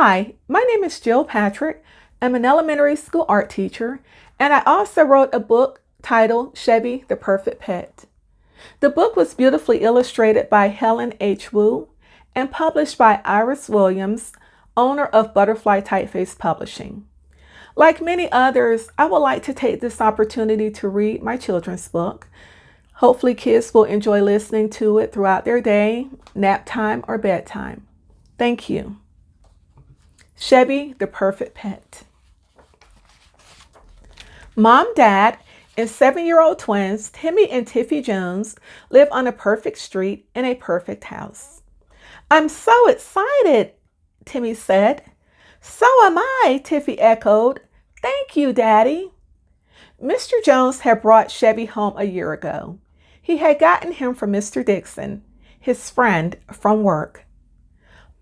Hi, my name is Jill Patrick. I'm an elementary school art teacher, and I also wrote a book titled Chevy, the Perfect Pet. The book was beautifully illustrated by Helen H. Wu and published by Iris Williams, owner of Butterfly Typeface Publishing. Like many others, I would like to take this opportunity to read my children's book. Hopefully, kids will enjoy listening to it throughout their day, nap time, or bedtime. Thank you. Chevy, the Perfect Pet. Mom, Dad, and 7-year-old twins Timmy and Tiffy Jones live on a perfect street in a perfect house. I'm so excited, Timmy said. So am I, Tiffy echoed. Thank you, Daddy. Mr. Jones had brought Chevy home a year ago. He had gotten him from Mr. Dixon, his friend from work.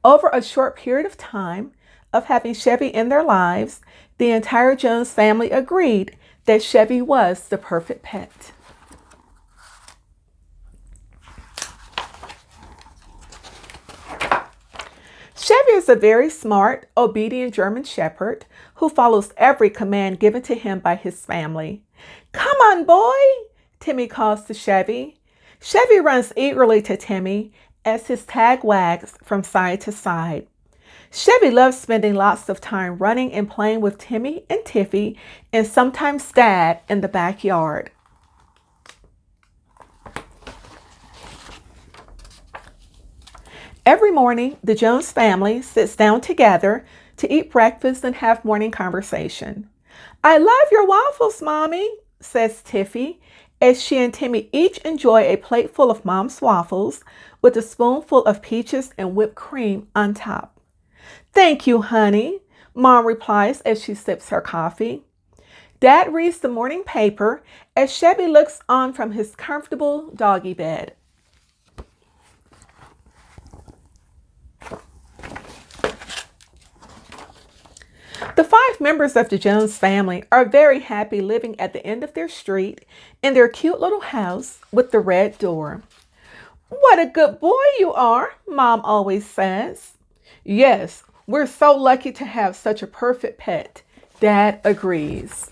Over a short period of time of having Chevy in their lives, the entire Jones family agreed that Chevy was the perfect pet. Chevy is a very smart, obedient German Shepherd who follows every command given to him by his family. Come on, boy, Timmy calls to Chevy. Chevy runs eagerly to Timmy as his tag wags from side to side. Chevy loves spending lots of time running and playing with Timmy and Tiffy and sometimes Dad in the backyard. Every morning, the Jones family sits down together to eat breakfast and have morning conversation. I love your waffles, Mommy, says Tiffy, as she and Timmy each enjoy a plate full of Mom's waffles with a spoonful of peaches and whipped cream on top. Thank you, honey, Mom replies as she sips her coffee. Dad reads the morning paper as Chevy looks on from his comfortable doggy bed. The 5 members of the Jones family are very happy living at the end of their street in their cute little house with the red door. What a good boy you are, Mom always says. Yes, we're so lucky to have such a perfect pet, Dad agrees.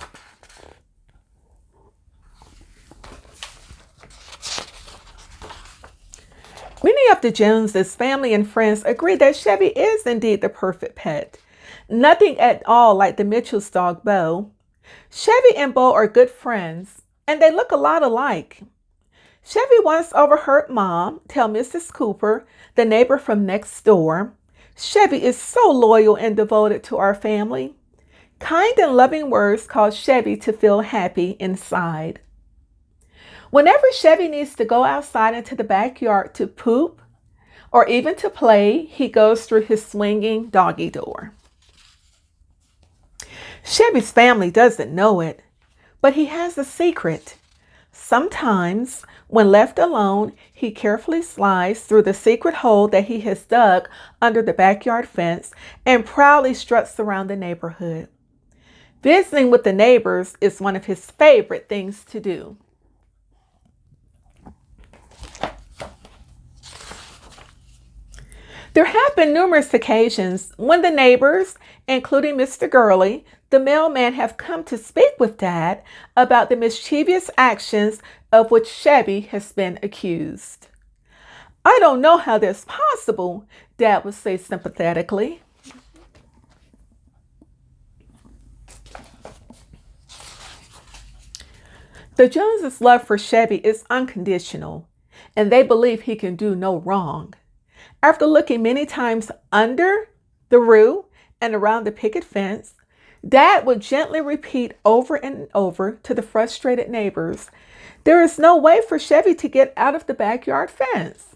Many of the Joneses' family and friends agree that Chevy is indeed the perfect pet. Nothing at all like the Mitchell's dog, Bo. Chevy and Bo are good friends, and they look a lot alike. Chevy once overheard Mom tell Mrs. Cooper, the neighbor from next door, Chevy is so loyal and devoted to our family. Kind and loving words caused Chevy to feel happy inside. Whenever Chevy needs to go outside into the backyard to poop or even to play, he goes through his swinging doggy door. Chevy's family doesn't know it, but he has a secret. Sometimes, when left alone, he carefully slides through the secret hole that he has dug under the backyard fence and proudly struts around the neighborhood. Visiting with the neighbors is one of his favorite things to do. There have been numerous occasions when the neighbors, including Mr. Gurley, the mailman, have come to speak with Dad about the mischievous actions of which Chevy has been accused. I don't know how that's possible, Dad would say sympathetically. The Joneses' love for Chevy is unconditional, and they believe he can do no wrong. After looking many times under, through, and around the picket fence, Dad would gently repeat over and over to the frustrated neighbors, there is no way for Chevy to get out of the backyard fence.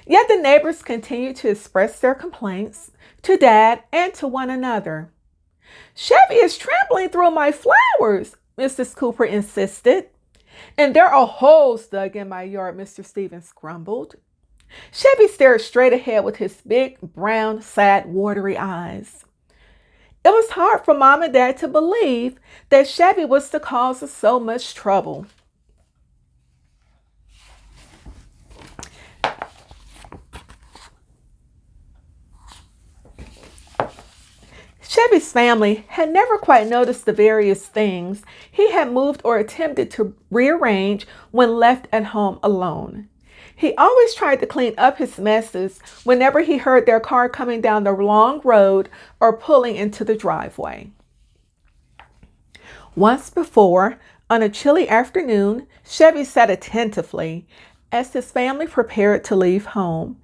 Yet the neighbors continued to express their complaints to Dad and to one another. Chevy is trampling through my flowers, Mrs. Cooper insisted. And there are holes dug in my yard, Mr. Stevens grumbled. Chevy stared straight ahead with his big, brown, sad, watery eyes. It was hard for Mom and Dad to believe that Chevy was the cause of so much trouble. Chevy's family had never quite noticed the various things he had moved or attempted to rearrange when left at home alone. He always tried to clean up his messes whenever he heard their car coming down the long road or pulling into the driveway. Once before, on a chilly afternoon, Chevy sat attentively as his family prepared to leave home.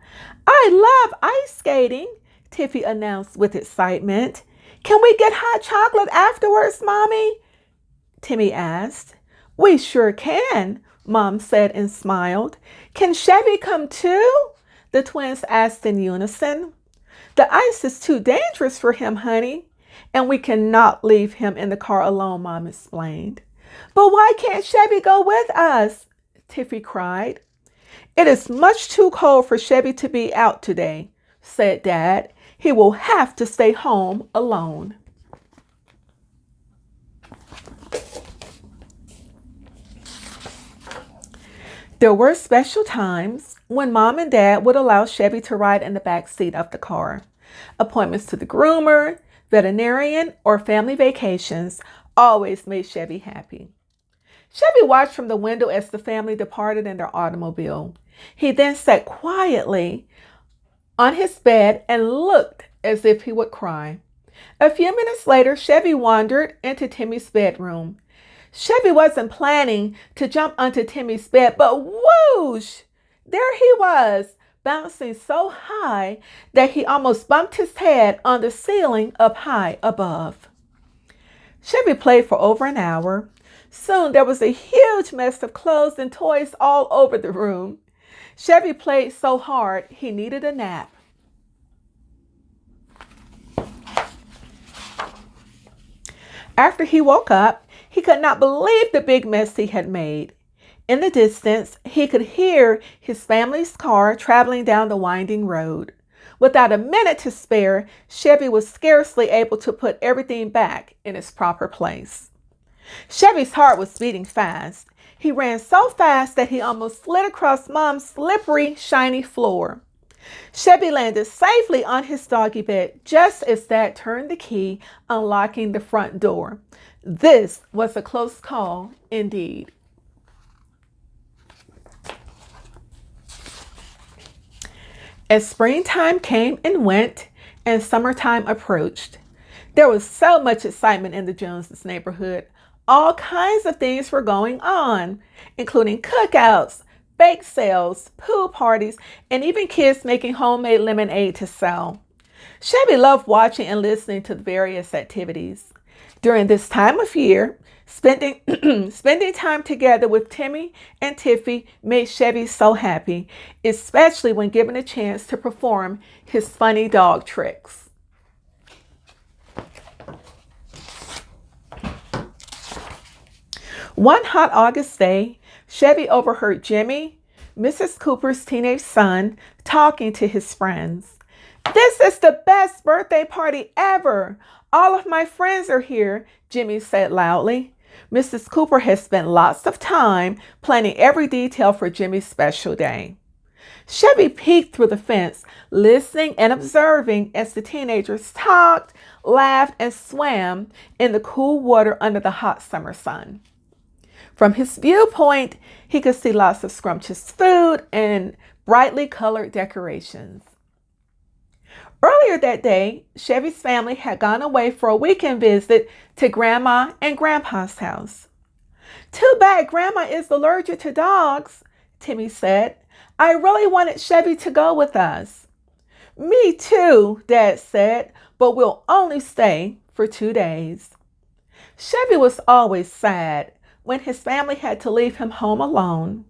"I love ice skating," Tiffy announced with excitement. "Can we get hot chocolate afterwards, Mommy?" Timmy asked. "We sure can," Mom said and smiled. "Can Chevy come too?" the twins asked in unison. "The ice is too dangerous for him, honey, and we cannot leave him in the car alone," Mom explained. "But why can't Chevy go with us?" Tiffy cried. "It is much too cold for Chevy to be out today," said Dad. "He will have to stay home alone." There were special times when Mom and Dad would allow Chevy to ride in the back seat of the car. Appointments to the groomer, veterinarian, or family vacations always made Chevy happy. Chevy watched from the window as the family departed in their automobile. He then sat quietly on his bed and looked as if he would cry. A few minutes later, Chevy wandered into Timmy's bedroom. Chevy wasn't planning to jump onto Timmy's bed, but whoosh! There he was, bouncing so high that he almost bumped his head on the ceiling up high above. Chevy played for over an hour. Soon there was a huge mess of clothes and toys all over the room. Chevy played so hard he needed a nap. After he woke up, he could not believe the big mess he had made. In the distance, he could hear his family's car traveling down the winding road. Without a minute to spare, Chevy was scarcely able to put everything back in its proper place. Chevy's heart was beating fast. He ran so fast that he almost slid across Mom's slippery, shiny floor. Chevy landed safely on his doggy bed just as Dad turned the key, unlocking the front door. This was a close call indeed. As springtime came and went and summertime approached, there was so much excitement in the Joneses neighborhood. All kinds of things were going on, including cookouts, bake sales, pool parties, and even kids making homemade lemonade to sell. Chevy loved watching and listening to the various activities. During this time of year, spending time together with Timmy and Tiffy made Chevy so happy, especially when given a chance to perform his funny dog tricks. One hot August day, Chevy overheard Jimmy, Mrs. Cooper's teenage son, talking to his friends. "This is the best birthday party ever. All of my friends are here," Jimmy said loudly. Mrs. Cooper had spent lots of time planning every detail for Jimmy's special day. Chevy peeked through the fence, listening and observing as the teenagers talked, laughed, and swam in the cool water under the hot summer sun. From his viewpoint, he could see lots of scrumptious food and brightly colored decorations. Earlier that day, Chevy's family had gone away for a weekend visit to Grandma and Grandpa's house. "Too bad Grandma is allergic to dogs," Timmy said. "I really wanted Chevy to go with us." "Me too," Dad said, "but we'll only stay for 2 days." Chevy was always sad when his family had to leave him home alone.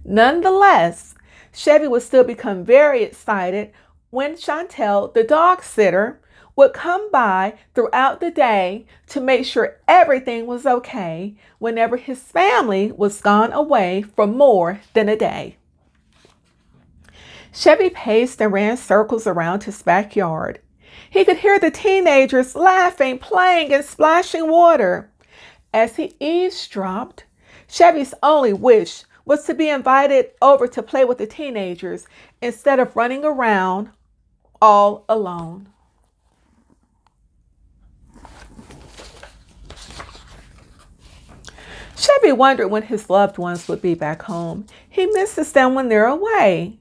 Nonetheless, Chevy would still become very excited when Chantel, the dog sitter, would come by throughout the day to make sure everything was okay whenever his family was gone away for more than a day. Chevy paced and ran circles around his backyard. He could hear the teenagers laughing, playing, and splashing water. As he eavesdropped, Chevy's only wish was to be invited over to play with the teenagers instead of running around all alone. Chevy wondered when his loved ones would be back home. He misses them when they're away.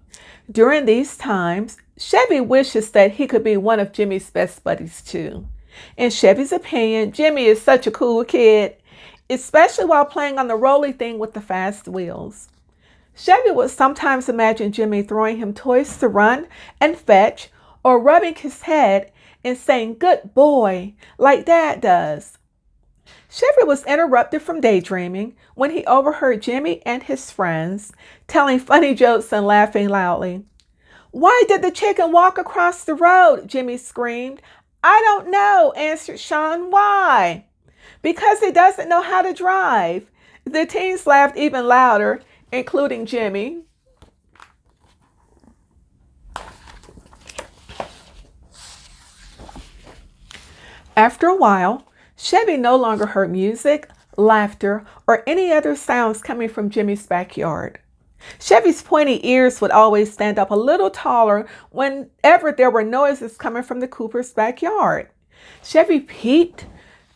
During these times, Chevy wishes that he could be one of Jimmy's best buddies too. In Chevy's opinion, Jimmy is such a cool kid, especially while playing on the rolly thing with the fast wheels. Chevy would sometimes imagine Jimmy throwing him toys to run and fetch, or rubbing his head and saying, "Good boy," like Dad does. Chevy was interrupted from daydreaming when he overheard Jimmy and his friends telling funny jokes and laughing loudly. "Why did the chicken walk across the road?" Jimmy screamed. "I don't know," answered Sean. "Why?" "Because he doesn't know how to drive." The teens laughed even louder, including Jimmy. After a while, Chevy no longer heard music, laughter, or any other sounds coming from Jimmy's backyard. Chevy's pointy ears would always stand up a little taller whenever there were noises coming from the Coopers' backyard. Chevy peeked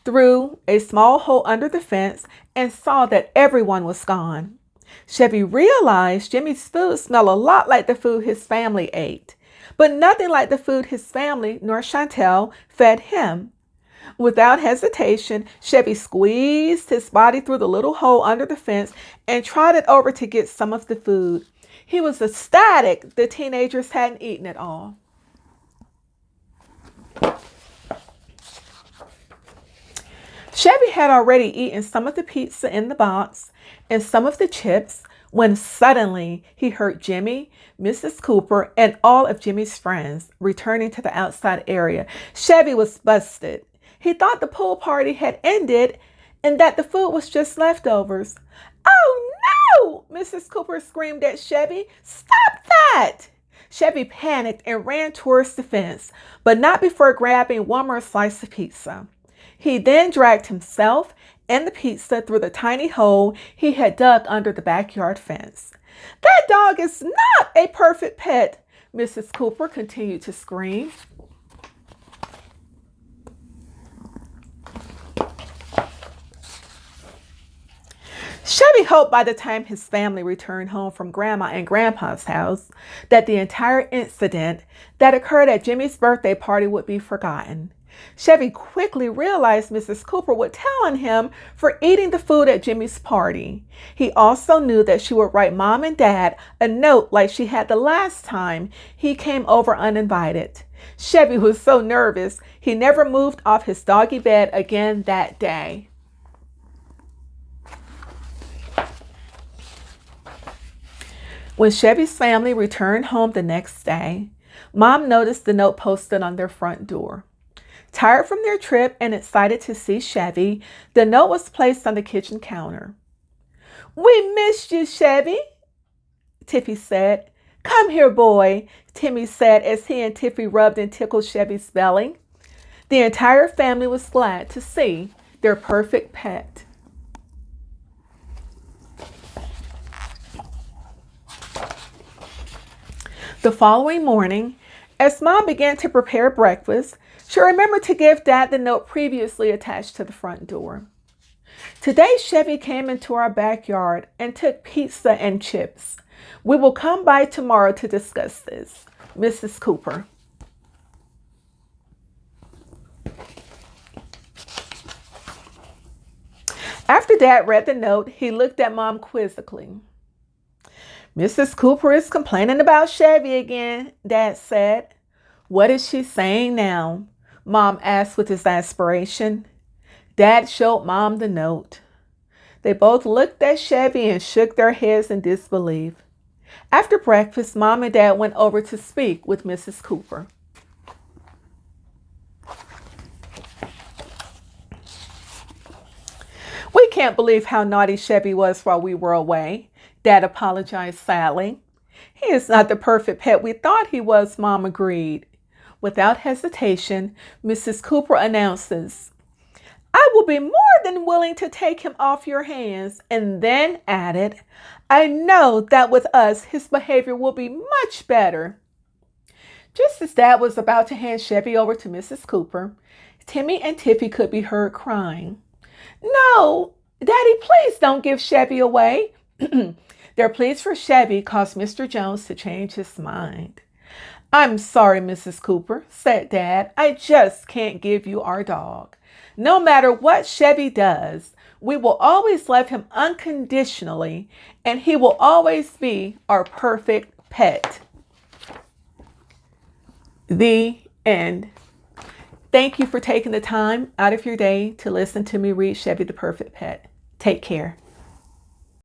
through a small hole under the fence and saw that everyone was gone. Chevy realized Jimmy's food smelled a lot like the food his family ate, but nothing like the food his family nor Chantel fed him. Without hesitation, Chevy squeezed his body through the little hole under the fence and trotted over to get some of the food. He was ecstatic the teenagers hadn't eaten it all. Chevy had already eaten some of the pizza in the box and some of the chips when suddenly he heard Jimmy, Mrs. Cooper, and all of Jimmy's friends returning to the outside area. Chevy was busted. He thought the pool party had ended and that the food was just leftovers. "Oh no!" Mrs. Cooper screamed at Chevy. "Stop that!" Chevy panicked and ran towards the fence, but not before grabbing one more slice of pizza. He then dragged himself and the pizza through the tiny hole he had dug under the backyard fence. "That dog is not a perfect pet," Mrs. Cooper continued to scream. Chevy hoped by the time his family returned home from Grandma and Grandpa's house that the entire incident that occurred at Jimmy's birthday party would be forgotten. Chevy quickly realized Mrs. Cooper would tell on him for eating the food at Jimmy's party. He also knew that she would write Mom and Dad a note like she had the last time he came over uninvited. Chevy was so nervous he never moved off his doggy bed again that day. When Chevy's family returned home the next day, Mom noticed the note posted on their front door. Tired from their trip and excited to see Chevy, the note was placed on the kitchen counter. "We missed you, Chevy," Tiffy said. "Come here, boy," Timmy said as he and Tiffy rubbed and tickled Chevy's belly. The entire family was glad to see their perfect pet. The following morning, as Mom began to prepare breakfast, she remembered to give Dad the note previously attached to the front door. "Today, Chevy came into our backyard and took pizza and chips. We will come by tomorrow to discuss this. Mrs. Cooper." After Dad read the note, he looked at Mom quizzically. "Mrs. Cooper is complaining about Chevy again," Dad said. "What is she saying now?" Mom asked with exasperation. Dad showed Mom the note. They both looked at Chevy and shook their heads in disbelief. After breakfast, Mom and Dad went over to speak with Mrs. Cooper. "We can't believe how naughty Chevy was while we were away," Dad apologized sadly. "He is not the perfect pet we thought he was," Mom agreed. Without hesitation, Mrs. Cooper announces, "I will be more than willing to take him off your hands," and then added, "I know that with us, his behavior will be much better." Just as Dad was about to hand Chevy over to Mrs. Cooper, Timmy and Tiffy could be heard crying. "No, Daddy, please don't give Chevy away. Their pleas for Chevy caused Mr. Jones to change his mind. I'm sorry, Mrs. Cooper, said Dad. I just can't give you our dog. No matter what Chevy does, we will always love him unconditionally, and he will always be our perfect pet. The end. Thank you for taking the time out of your day to listen to me read Chevy the Perfect Pet. Take care.